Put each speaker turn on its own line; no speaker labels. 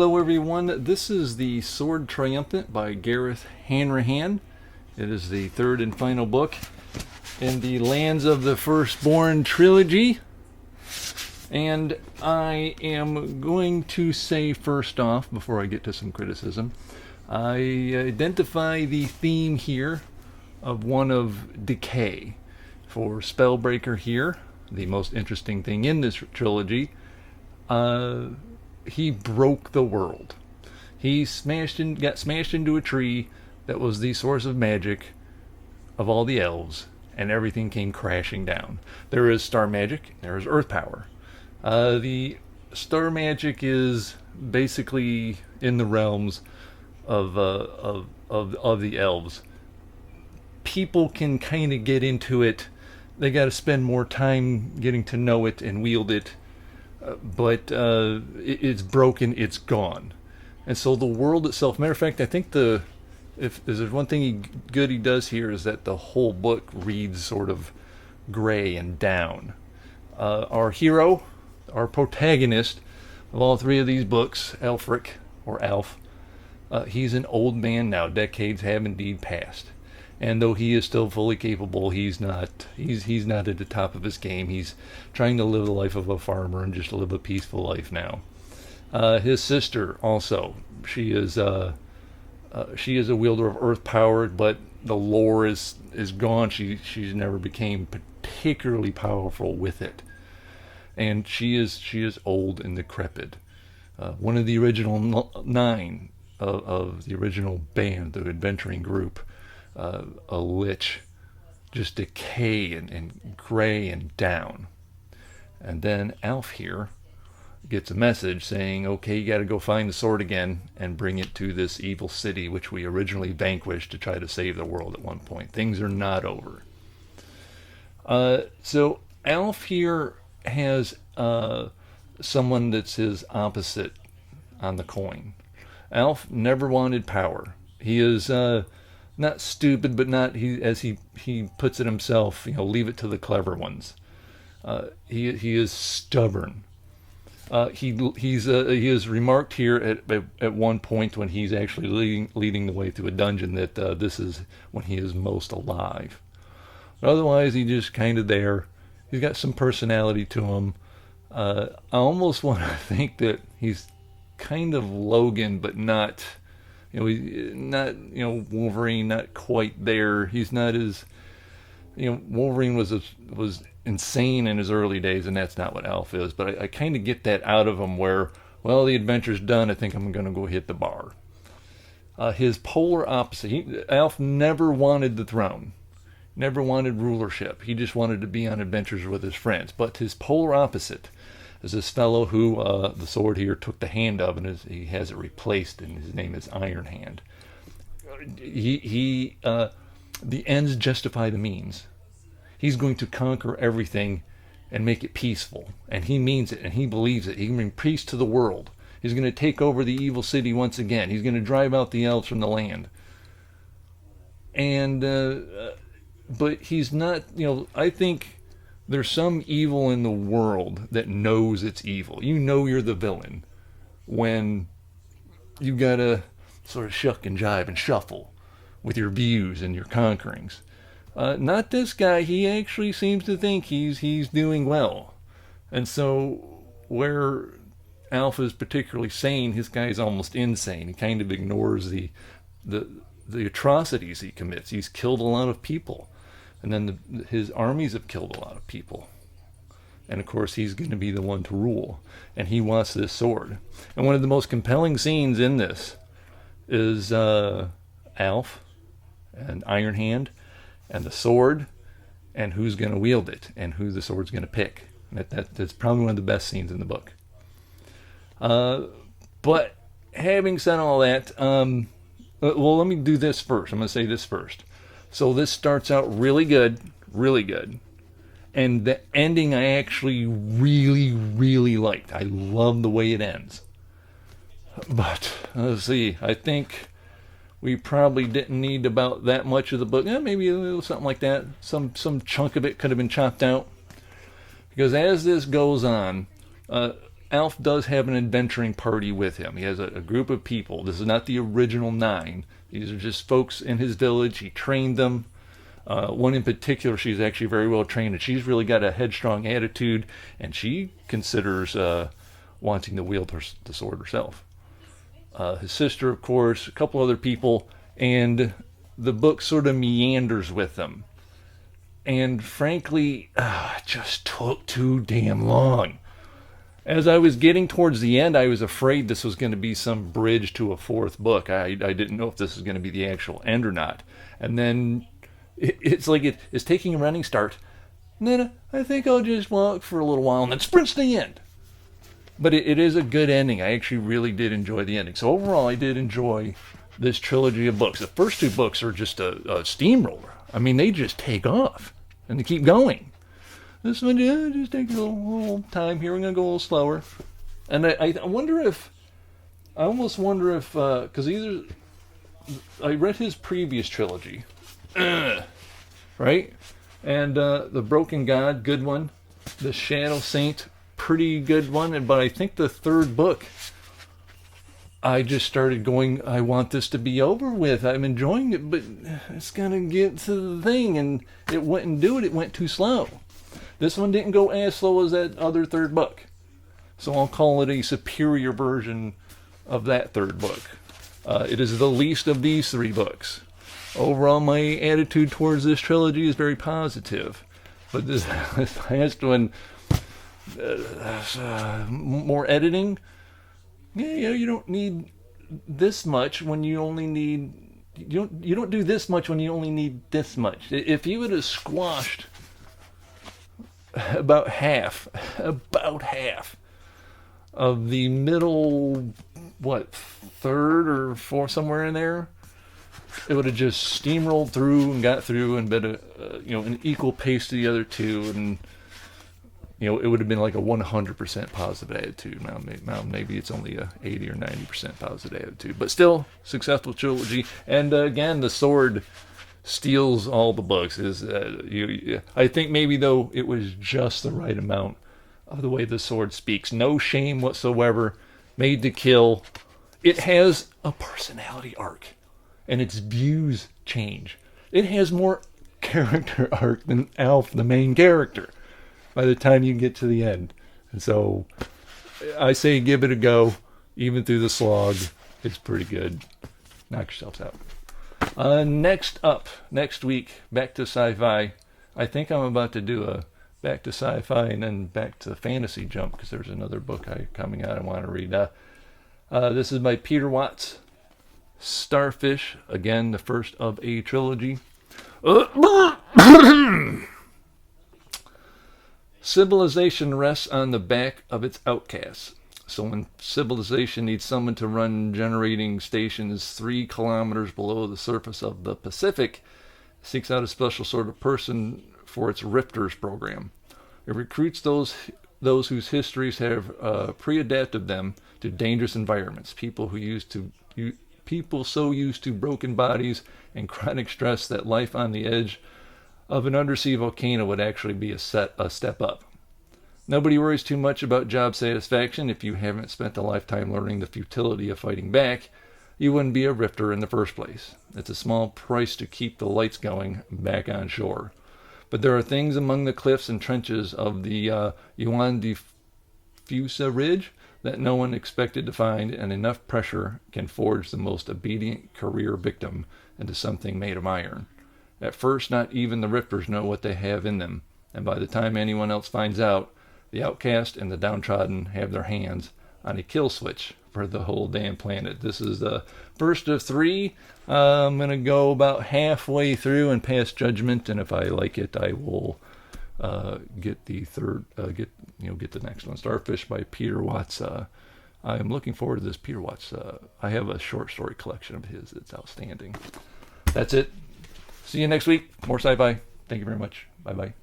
Hello everyone, this is the Sword Triumphant by Gareth Hanrahan. It is the third and final book in the Lands of the Firstborn trilogy. And I am going to say first off, before I get to some criticism, I identify the theme here of one of decay. For Spellbreaker here, the most interesting thing in this trilogy, he broke the world. He got smashed into a tree that was the source of magic of all the elves, and everything came crashing down. There is star magic, there is earth power. The star magic is basically in the realms of the elves. People can kind of get into it. They got to spend more time getting to know it and wield it. But it's broken, it's gone. And so the world itself, matter of fact, I think if there's one thing he does here is that the whole book reads sort of gray and down. Our hero, our protagonist of all three of these books, Alfric, or Alf, he's an old man now. Decades have indeed passed. And though he is still fully capable, he's not at the top of his game. He's trying to live the life of a farmer and just live a peaceful life now. His sister also, she is a wielder of earth power, but the lore is gone. She's never became particularly powerful with it, and she is old and decrepit. One of the original 9 of the original band, the adventuring group. A lich, just decay and gray and down. And then Alf here gets a message saying, okay, you got to go find the sword again and bring it to this evil city which we originally vanquished to try to save the world at one point. Things are not over. So Alf here has someone that's his opposite on the coin. Alf never wanted power. He is not stupid, but not, as he puts it himself, leave it to the clever ones. He is stubborn. He is remarked here at one point when he's actually leading the way through a dungeon that this is when he is most alive. But otherwise, he's just kind of there. He's got some personality to him. I almost want to think that he's kind of Logan, but not. He's not, Wolverine, not quite there. He's not as, Wolverine was insane in his early days, and that's not what Alf is. But I kind of get that out of him where, well, the adventure's done. I think I'm going to go hit the bar. His polar opposite, Alf never wanted the throne, never wanted rulership. He just wanted to be on adventures with his friends. But his polar opposite is this fellow who the sword here took the hand of, and he has it replaced, and his name is Iron Hand. The ends justify the means. He's going to conquer everything and make it peaceful, and he means it, and he believes it. He can bring peace to the world. He's going to take over the evil city once again. He's going to drive out the elves from the land. And but he's not. I think there's some evil in the world that knows it's evil. You're the villain when you gotta sort of shuck and jive and shuffle with your views and your conquerings. Not this guy. He actually seems to think he's doing well. And so where Alpha is particularly sane, his guy is almost insane. He kind of ignores the atrocities he commits. He's killed a lot of people. And then his armies have killed a lot of people. And of course, he's going to be the one to rule. And he wants this sword. And one of the most compelling scenes in this is Alf and Iron Hand and the sword and who's going to wield it and who the sword's going to pick. That's probably one of the best scenes in the book. But having said all that, well, let me do this first. I'm going to say this first. So this starts out really good. And the ending I actually really, really liked. I love the way it ends. But, let's see, I think we probably didn't need about that much of the book. Maybe a little something like that. Some chunk of it could have been chopped out. Because as this goes on, Alf does have an adventuring party with him. He has a group of people. This is not the original 9. These are just folks in his village. He trained them. One in particular, she's actually very well trained, and she's really got a headstrong attitude, and she considers wanting to wield the sword herself. His sister, of course, a couple other people, and the book sort of meanders with them. And frankly, it just took too damn long. As I was getting towards the end, I was afraid this was going to be some bridge to a 4th book. I didn't know if this was going to be the actual end or not. And then it's like it's taking a running start. And then I think I'll just walk for a little while and then sprint to the end. But it is a good ending. I actually really did enjoy the ending. So overall, I did enjoy this trilogy of books. The first 2 books are just a steamroller. I mean, they just take off and they keep going. This one just takes a little time here. We're going to go a little slower. And I wonder if, I almost wonder if, because I read his previous trilogy, right? And The Broken God, good one. The Shadow Saint, pretty good one. But I think the 3rd book, I just started going, I want this to be over with. I'm enjoying it, but it's going to get to the thing. And it wouldn't do it. It went too slow. This one didn't go as slow as that other 3rd book. So I'll call it a superior version of that 3rd book. It is the least of these 3 books. Overall, my attitude towards this trilogy is very positive. But this last one, more editing. Yeah, you don't need this much when you only need... You don't do this much when you only need this much. If you would have squashed about half of the middle, 3rd or 4th, somewhere in there, it would have just steamrolled through and got through and been an equal pace to the other 2, and it would have been like a 100% positive attitude. Now maybe it's only a 80 or 90% positive attitude, but still successful trilogy. And again, the sword steals all the books. I think maybe though it was just the right amount of the way the sword speaks. No shame whatsoever. Made to kill. It has a personality arc, and its views change. It has more character arc than Alf, the main character, by the time you get to the end. And so I say give it a go. Even through the slog, it's pretty good. Knock yourselves out. Next week, back to sci-fi. I think I'm about to do a back to sci-fi and then back to fantasy jump, because there's another book coming out I want to read. This is by Peter Watts. Starfish, again, the first of a trilogy. Civilization rests on the back of its outcasts. So when civilization needs someone to run generating stations 3 kilometers below the surface of the Pacific, it seeks out a special sort of person for its Rifters program. It recruits those whose histories have pre-adapted them to dangerous environments. People so used to broken bodies and chronic stress that life on the edge of an undersea volcano would actually be a step up. Nobody worries too much about job satisfaction. If you haven't spent a lifetime learning the futility of fighting back, you wouldn't be a rifter in the first place. It's a small price to keep the lights going back on shore. But there are things among the cliffs and trenches of the Yuan de Fusa Ridge that no one expected to find, and enough pressure can forge the most obedient career victim into something made of iron. At first, not even the rifters know what they have in them, and by the time anyone else finds out, the outcast and the downtrodden have their hands on a kill switch for the whole damn planet. This is the first of 3. I'm going to go about halfway through and pass judgment, and if I like it, I will get the third, get the next one. Starfish by Peter Watts. I am looking forward to this Peter Watts. I have a short story collection of his that's outstanding. That's it. See you next week. More sci-fi. Thank you very much. Bye-bye.